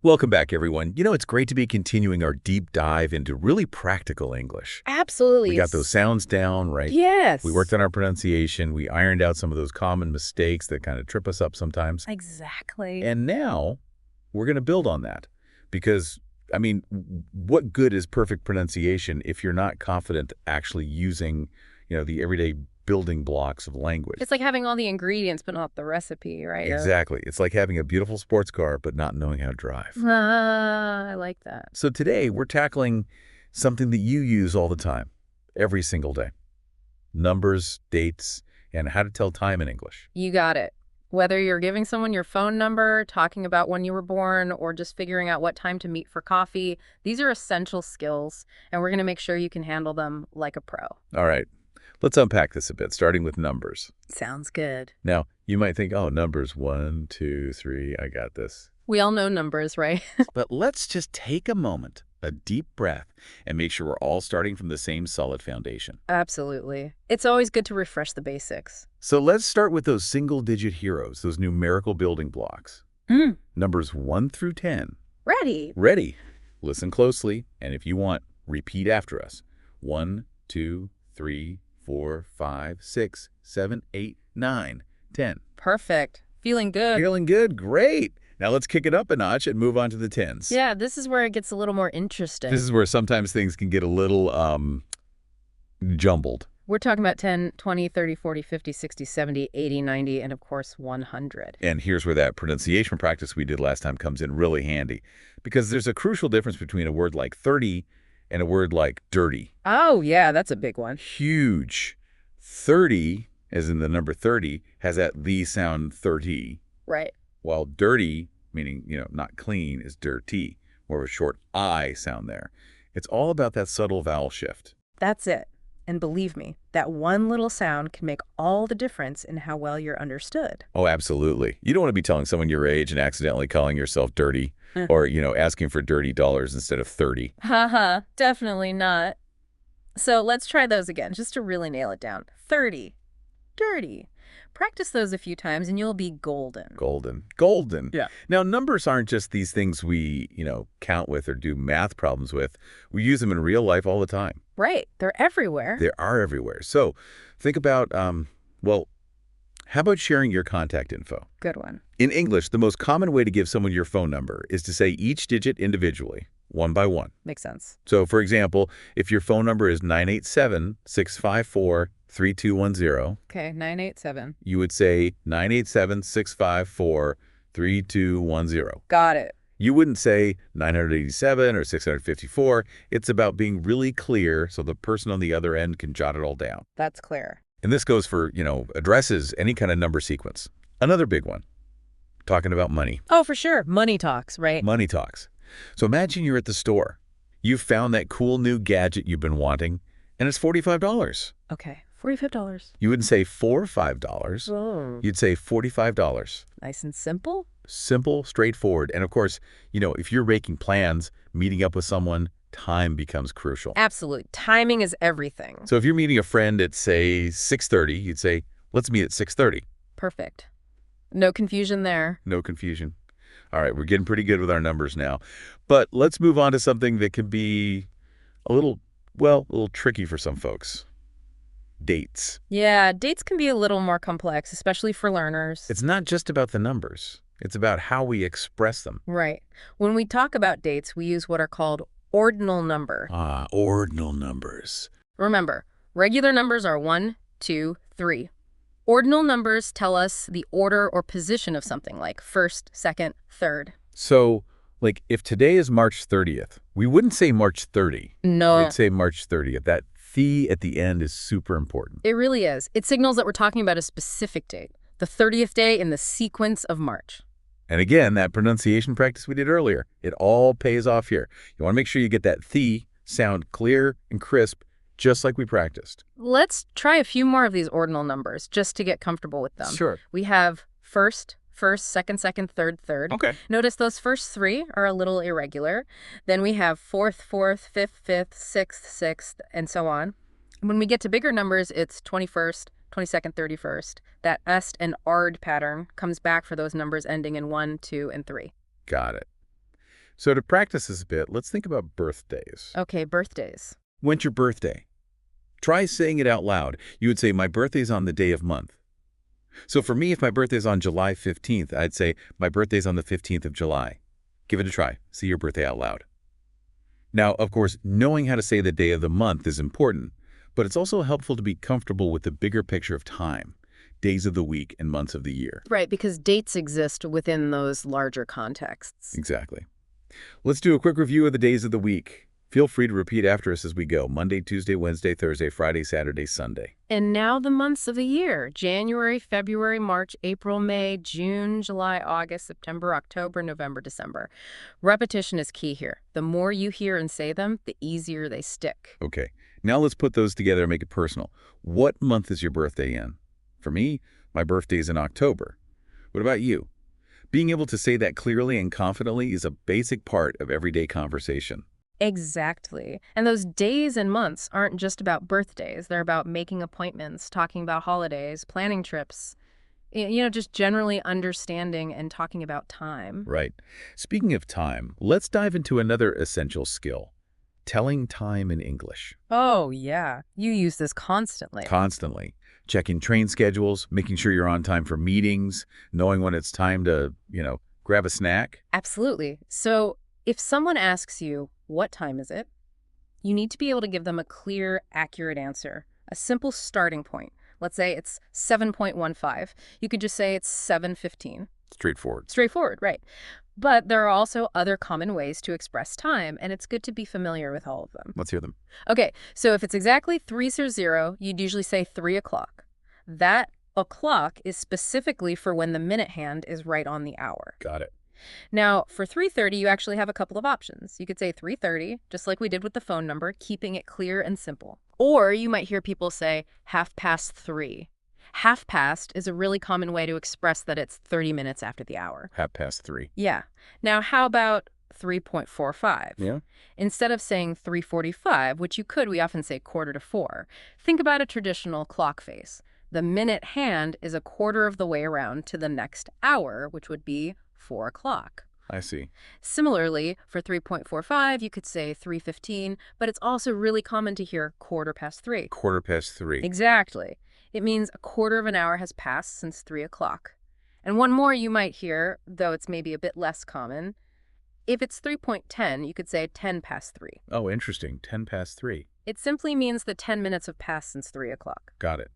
Welcome back, everyone. It's great to be continuing our deep dive into really practical English. We Absolutely. got those sounds down, right? We Yes. worked on our pronunciation. We ironed out some of those common mistakes that kind of trip us up sometimes. Exactly. And now we're going to build on that because, what good is perfect pronunciation if you're not confident actually using, the everyday building blocks of language? It's like having all the ingredients but not the recipe, right? Exactly. It's like having a beautiful sports car but not knowing how to drive. I like that. So today we're tackling something that you use all the time, every single day. Numbers, dates, and how to tell time in English. You got it. Whether you're giving someone your phone number, talking about when you were born, or just figuring out what time to meet for coffee, these are essential skills, and we're going to make sure you can handle them like a pro. All right, let's unpack this a bit, starting with numbers. Sounds good. Now, you might think, oh, numbers, 1, 2, 3, I got this. We all know numbers, right? But let's just take a moment, a deep breath, and make sure we're all starting from the same solid foundation. Absolutely. It's always good to refresh the basics. So let's start with those single-digit heroes, those numerical building blocks. Numbers 1 through 10. Ready. Ready. Listen closely, and if you want, repeat after us. 1, 2, 3, 4, 5, 6, 7, 8, 9, 10. Perfect. Feeling good. Feeling good? Great. Now let's kick it up a notch and move on to the tens. Yeah, this is where it gets a little more interesting. This is where sometimes things can get a little jumbled. We're talking about 10, 20, 30, 40, 50, 60, 70, 80, 90, and of course 100. And here's where that pronunciation practice we did last time comes in really handy. Because there's a crucial difference between a word like 30 and a word like dirty. Oh, yeah, that's a big one. Huge. 30, as in the number 30, has that the sound 30. Right. While dirty, meaning, not clean, is dirty. More of a short I sound there. It's all about that subtle vowel shift. That's it. And believe me, that one little sound can make all the difference in how well you're understood. Oh, absolutely. You don't want to be telling someone your age and accidentally calling yourself dirty or, asking for dirty dollars instead of 30. Haha, definitely not. So let's try those again, just to really nail it down. 30. Dirty. Practice those a few times and you'll be golden. Golden. Golden. Yeah. Now, numbers aren't just these things we, count with or do math problems with. We use them in real life all the time. Right. They're everywhere. They are everywhere. So think about, how about sharing your contact info? Good one. In English, the most common way to give someone your phone number is to say each digit individually, one by one. Makes sense. So, for example, if your phone number is 987-654-3210, Okay, 987. you would say 987-654-3210. Got it. You wouldn't say 987 or 654. It's about being really clear so the person on the other end can jot it all down. That's clear. And this goes for, addresses, any kind of number sequence. Another big one, talking about money. Oh, for sure. Money talks, right? Money talks. So imagine you're at the store. You've found that cool new gadget you've been wanting, and it's $45. Okay, $45. You wouldn't say $4 or $5. Oh. You'd say $45. Nice and simple. Simple, straightforward. And of course, if you're making plans, meeting up with someone, time becomes crucial. Absolutely. Timing is everything. So if you're meeting a friend at, say, 6:30, you'd say, let's meet at 6:30. Perfect. No confusion there. No confusion. All right, we're getting pretty good with our numbers now. But let's move on to something that can be a little tricky for some folks. Dates. Yeah, dates can be a little more complex, especially for learners. It's not just about the numbers. It's about how we express them. Right. When we talk about dates, we use what are called ordinal number. Ordinal numbers. Remember, regular numbers are 1, 2, 3. Ordinal numbers tell us the order or position of something, like first, second, third. So, if today is March 30th, we wouldn't say March 30. No. We'd say March 30th. That "the" at the end is super important. It really is. It signals that we're talking about a specific date, the 30th day in the sequence of March. And again, that pronunciation practice we did earlier, it all pays off here. You want to make sure you get that "the" sound clear and crisp, just like we practiced. Let's try a few more of these ordinal numbers just to get comfortable with them. Sure. We have first, second, third. Okay. Notice those first three are a little irregular. Then we have fourth, fifth, sixth, and so on. When we get to bigger numbers, it's 21st, 22nd, 31st. That est and ard pattern comes back for those numbers ending in 1, 2, and 3. Got it. So to practice this a bit, let's think about birthdays. Okay, birthdays. When's your birthday? Try saying it out loud. You would say, my birthday's on the day of month. So for me, if my birthday's on July 15th, I'd say, my birthday's on the 15th of July. Give it a try. See your birthday out loud. Now, of course, knowing how to say the day of the month is important, but it's also helpful to be comfortable with the bigger picture of time, days of the week and months of the year. Right, because dates exist within those larger contexts. Exactly. Let's do a quick review of the days of the week. Feel free to repeat after us as we go. Monday, Tuesday, Wednesday, Thursday, Friday, Saturday, Sunday. And now the months of the year: January, February, March, April, May, June, July, August, September, October, November, December. Repetition is key here. The more you hear and say them, the easier they stick. Okay, now let's put those together and make it personal. What month is your birthday in? For me, my birthday is in October. What about you? Being able to say that clearly and confidently is a basic part of everyday conversation. Exactly. And those days and months aren't just about birthdays. They're about making appointments, talking about holidays, planning trips, just generally understanding and talking about time. Right. Speaking of time, let's dive into another essential skill, telling time in English. Oh, yeah. You use this constantly. Constantly. Checking train schedules, making sure you're on time for meetings, knowing when it's time to, grab a snack. Absolutely. So if someone asks you, what time is it? You need to be able to give them a clear, accurate answer, a simple starting point. Let's say it's 7.15. You could just say it's 7:15. Straightforward. Straightforward, right. But there are also other common ways to express time, and it's good to be familiar with all of them. Let's hear them. Okay, so if it's exactly 3:00, you'd usually say 3 o'clock. That o'clock is specifically for when the minute hand is right on the hour. Got it. Now, for 3:30, you actually have a couple of options. You could say 3:30, just like we did with the phone number, keeping it clear and simple. Or you might hear people say 3:30. Half past is a really common way to express that it's 30 minutes after the hour. 3:30. Yeah. Now, how about 3:45? Yeah. Instead of saying 3:45, which you could, we often say 3:45. Think about a traditional clock face. The minute hand is a quarter of the way around to the next hour, which would be 4 o'clock. I see. Similarly, for 3:45, you could say 3:15, but it's also really common to hear 3:15. 3:15. Exactly. It means a quarter of an hour has passed since 3 o'clock. And one more you might hear, though it's maybe a bit less common. If it's 3:10, you could say 3:10. Oh, interesting. 3:10. It simply means that 10 minutes have passed since 3 o'clock. Got it.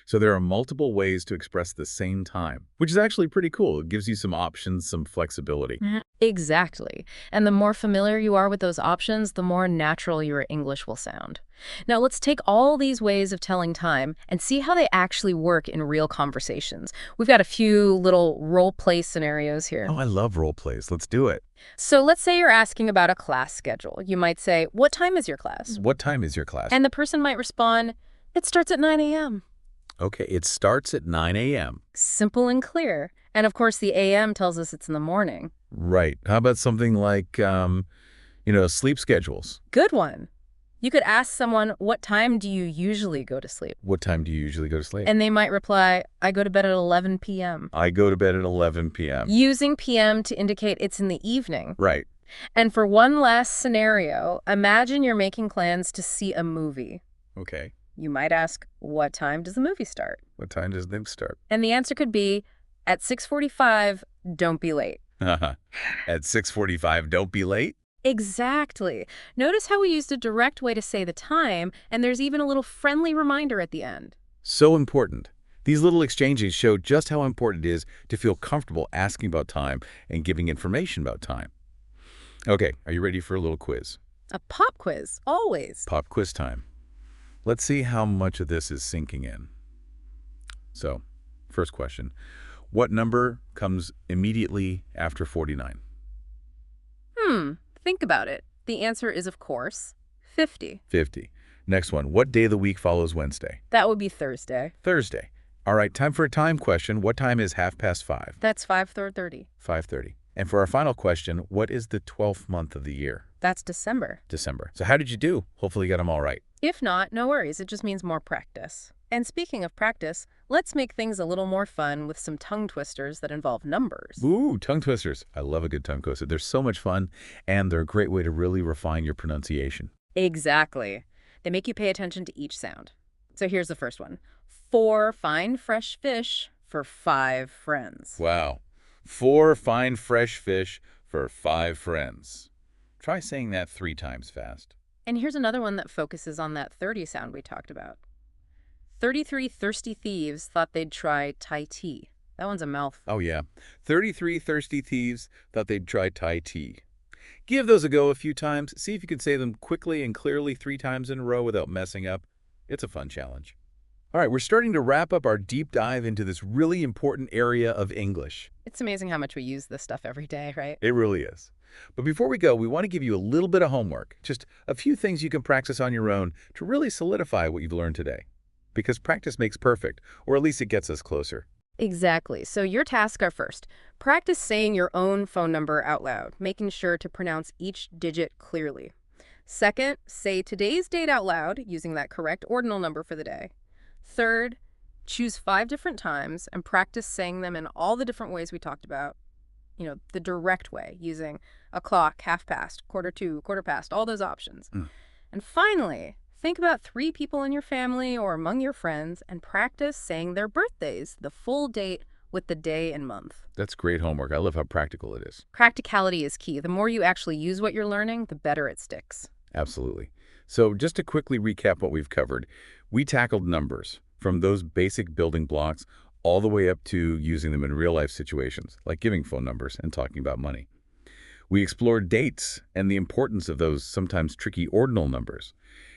So there are multiple ways to express the same time, which is actually pretty cool. It gives you some options, some flexibility. Exactly. And the more familiar you are with those options, the more natural your English will sound. Now, let's take all these ways of telling time and see how they actually work in real conversations. We've got a few little role-play scenarios here. Oh, I love role plays. Let's do it. So let's say you're asking about a class schedule. You might say, what time is your class? What time is your class? And the person might respond, it starts at 9 a.m. Okay, it starts at 9 a.m. Simple and clear. And of course, the a.m. tells us it's in the morning. Right. How about something like, sleep schedules? Good one. You could ask someone, what time do you usually go to sleep? What time do you usually go to sleep? And they might reply, I go to bed at 11 p.m. I go to bed at 11 p.m. Using p.m. to indicate it's in the evening. Right. And for one last scenario, imagine you're making plans to see a movie. Okay. You might ask, what time does the movie start? What time does it start? And the answer could be, at 6:45, don't be late. At 6:45, don't be late? Exactly. Notice how we used a direct way to say the time, and there's even a little friendly reminder at the end. So important. These little exchanges show just how important it is to feel comfortable asking about time and giving information about time. Okay, are you ready for a little quiz? A pop quiz, always. Pop quiz time. Let's see how much of this is sinking in. So, first question. What number comes immediately after 49? Think about it. The answer is, of course, 50. 50. Next one. What day of the week follows Wednesday? That would be Thursday. Thursday. All right, time for a time question. What time is 5:30? That's 5:30. 5:30. And for our final question, what is the 12th month of the year? That's December. December. So how did you do? Hopefully you got them all right. If not, no worries. It just means more practice. And speaking of practice, let's make things a little more fun with some tongue twisters that involve numbers. Ooh, tongue twisters. I love a good tongue twister. They're so much fun, and they're a great way to really refine your pronunciation. Exactly. They make you pay attention to each sound. So here's the first one. 4 fine fresh fish for 5 friends. Wow. 4 fine fresh fish for 5 friends. Try saying that 3 times fast. And here's another one that focuses on that 30 sound we talked about. 33 thirsty thieves thought they'd try Thai tea. That one's a mouthful. Oh, yeah. 33 thirsty thieves thought they'd try Thai tea. Give those a go a few times. See if you can say them quickly and clearly 3 times in a row without messing up. It's a fun challenge. All right, we're starting to wrap up our deep dive into this really important area of English. It's amazing how much we use this stuff every day, right? It really is. But before we go, we want to give you a little bit of homework, just a few things you can practice on your own to really solidify what you've learned today. Because practice makes perfect, or at least it gets us closer. Exactly. So your tasks are first, practice saying your own phone number out loud, making sure to pronounce each digit clearly. Second, say today's date out loud, using that correct ordinal number for the day. Third, choose 5 different times and practice saying them in all the different ways we talked about. The direct way, using o'clock, half past, quarter to, quarter past, all those options. And finally, think about 3 people in your family or among your friends and practice saying their birthdays, the full date with the day and month. That's great homework. I love how practical it is. Practicality is key. The more you actually use what you're learning, the better it sticks. Absolutely. So just to quickly recap what we've covered, we tackled numbers from those basic building blocks all the way up to using them in real-life situations, like giving phone numbers and talking about money. We explored dates and the importance of those sometimes tricky ordinal numbers.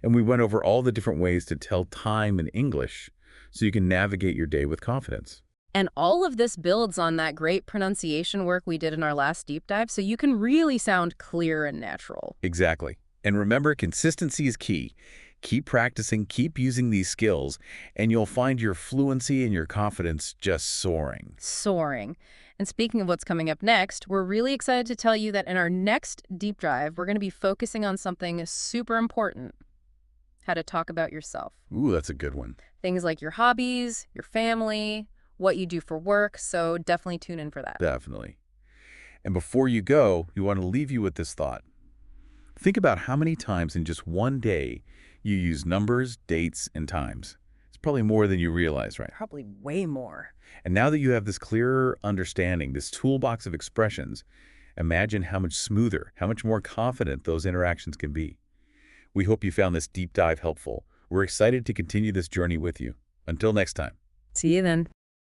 And we went over all the different ways to tell time in English so you can navigate your day with confidence. And all of this builds on that great pronunciation work we did in our last deep dive, so you can really sound clear and natural. Exactly. And remember, consistency is key. Keep practicing, keep using these skills, and you'll find your fluency and your confidence just soaring. Soaring. And speaking of what's coming up next, we're really excited to tell you that in our next deep dive, we're going to be focusing on something super important: how to talk about yourself. Ooh, that's a good one. Things like your hobbies, your family, what you do for work, so definitely tune in for that. Definitely. And before you go, we want to leave you with this thought. Think about how many times in just one day you use numbers, dates, and times. It's probably more than you realize, right? Probably way more. And now that you have this clearer understanding, this toolbox of expressions, imagine how much smoother, how much more confident those interactions can be. We hope you found this deep dive helpful. We're excited to continue this journey with you. Until next time. See you then.